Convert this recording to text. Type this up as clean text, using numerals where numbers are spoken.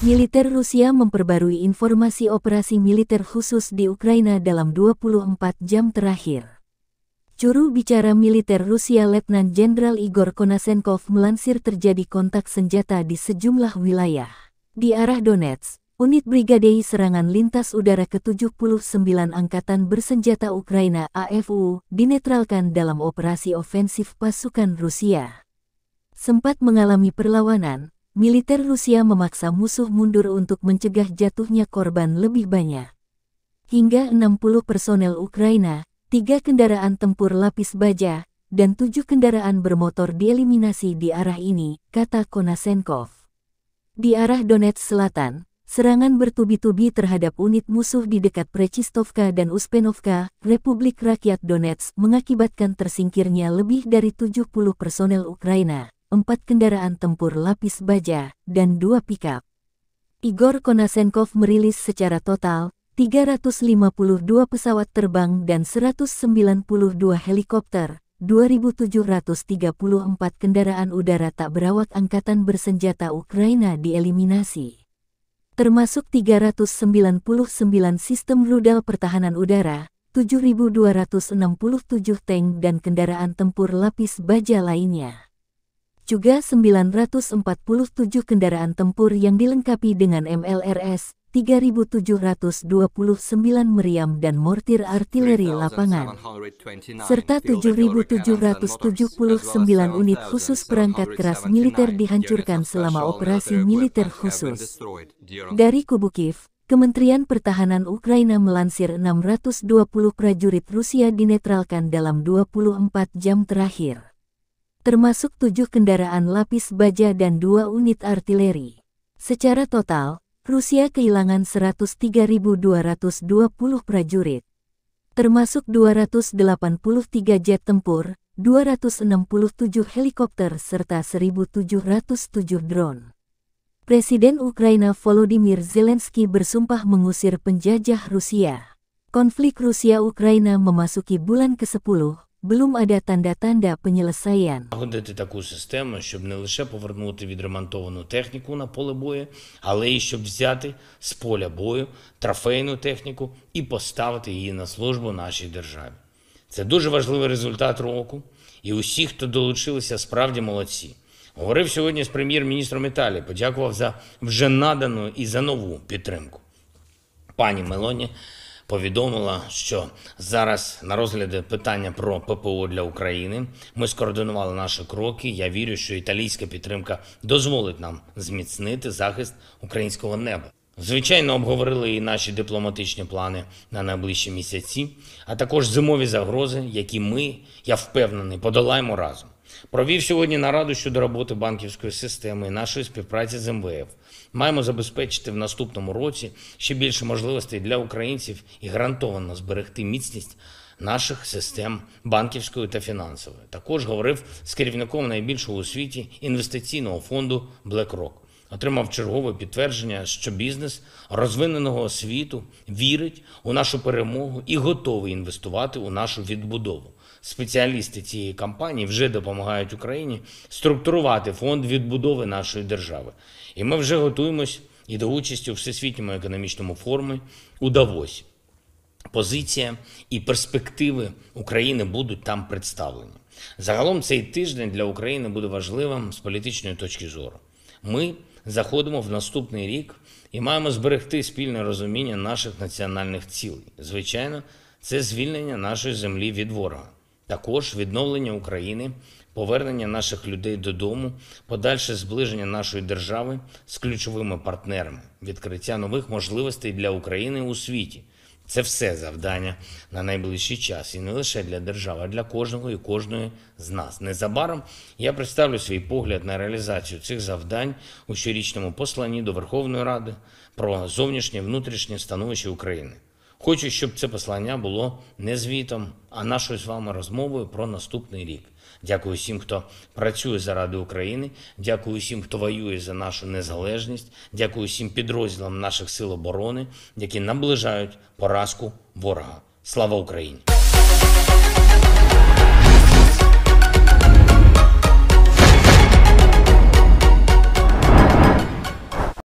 Militer Rusia memperbarui informasi operasi militer khusus di Ukraina dalam 24 jam terakhir. Juru bicara militer Rusia Letnan Jenderal Igor Konasenkov melansir terjadi kontak senjata di sejumlah wilayah. Di arah Donetsk, unit Brigade Serangan Lintas Udara ke-79 Angkatan Bersenjata Ukraina AFU dinetralkan dalam operasi ofensif pasukan Rusia. Sempat mengalami perlawanan, militer Rusia memaksa musuh mundur untuk mencegah jatuhnya korban lebih banyak. Hingga 60 personel Ukraina, 3 kendaraan tempur lapis baja, dan 7 kendaraan bermotor dieliminasi di arah ini, kata Konasenkov. Di arah Donetsk Selatan, serangan bertubi-tubi terhadap unit musuh di dekat Prechistovka dan Uspenovka, Republik Rakyat Donetsk mengakibatkan tersingkirnya lebih dari 70 personel Ukraina, 4 kendaraan tempur lapis baja, dan 2 pickup. Igor Konasenkov merilis secara total, 352 pesawat terbang dan 192 helikopter, 2.734 kendaraan udara tak berawak angkatan bersenjata Ukraina dieliminasi. Termasuk 399 sistem rudal pertahanan udara, 7.267 tank dan kendaraan tempur lapis baja lainnya. Juga 947 kendaraan tempur yang dilengkapi dengan MLRS, 3.729 meriam dan mortir artileri lapangan, serta 7.779 unit khusus perangkat keras militer dihancurkan selama operasi militer khusus. Dari kubu Kiev, Kementerian Pertahanan Ukraina melansir 620 prajurit Rusia dinetralkan dalam 24 jam terakhir, termasuk 7 kendaraan lapis baja dan 2 unit artileri. Secara total, Rusia kehilangan 103.220 prajurit, termasuk 283 jet tempur, 267 helikopter serta 1.707 drone. Presiden Ukraina Volodymyr Zelensky bersumpah mengusir penjajah Rusia. Konflik Rusia-Ukraina memasuki bulan ke-10. Belum ada tanda-tанда penyelesaian. Налагодити таку систему, щоб не лише повернути відремонтовану техніку на поле бою, але й щоб взяти з поля бою трофейну техніку і поставити її на службу нашій державі. Це дуже важливий результат року, і усі, хто долучилися, справді молодці. Говорив сьогодні з прем'єр-міністром Італії, подякував за вже надану і за нову підтримку. Пані Мелоні повідомила, що зараз на розгляді питання про ППО для України. Ми скоординували наші кроки. Я вірю, що італійська підтримка дозволить нам зміцнити захист українського неба. Звичайно, обговорили і наші дипломатичні плани на найближчі місяці, а також зимові загрози, які ми, я впевнений, подолаємо разом. Провів сьогодні нараду щодо роботи банківської системи і нашої співпраці з МВФ. Маємо забезпечити в наступному році ще більше можливостей для українців і гарантовано зберегти міцність наших систем банківської та фінансової. Також говорив з керівником найбільшого у світі інвестиційного фонду BlackRock. Отримав чергове підтвердження, що бізнес розвиненого світу вірить у нашу перемогу і готовий інвестувати у нашу відбудову. Спеціалісти цієї компанії вже допомагають Україні структурувати фонд відбудови нашої держави. І ми вже готуємось і до участі у Всесвітньому економічному форумі у Давосі. Позиція і перспективи України будуть там представлені. Загалом цей тиждень для України буде важливим з політичної точки зору. Ми заходимо в наступний рік і маємо зберегти спільне розуміння наших національних цілей. Звичайно, це звільнення нашої землі від ворога. Також відновлення України, повернення наших людей додому, подальше зближення нашої держави з ключовими партнерами, відкриття нових можливостей для України у світі. Це все завдання на найближчий час. І не лише для держави, а для кожного і кожної з нас. Незабаром я представлю свій погляд на реалізацію цих завдань у щорічному посланні до Верховної Ради про зовнішнє і внутрішнє становище України. Хочу, щоб це послання було не звітом, а нашою з вами розмовою про наступний рік. Дякую всім, хто працює заради України, дякую всім, хто воює за нашу незалежність, дякую всім підрозділам наших сил оборони, які наближають поразку ворога. Слава Україні!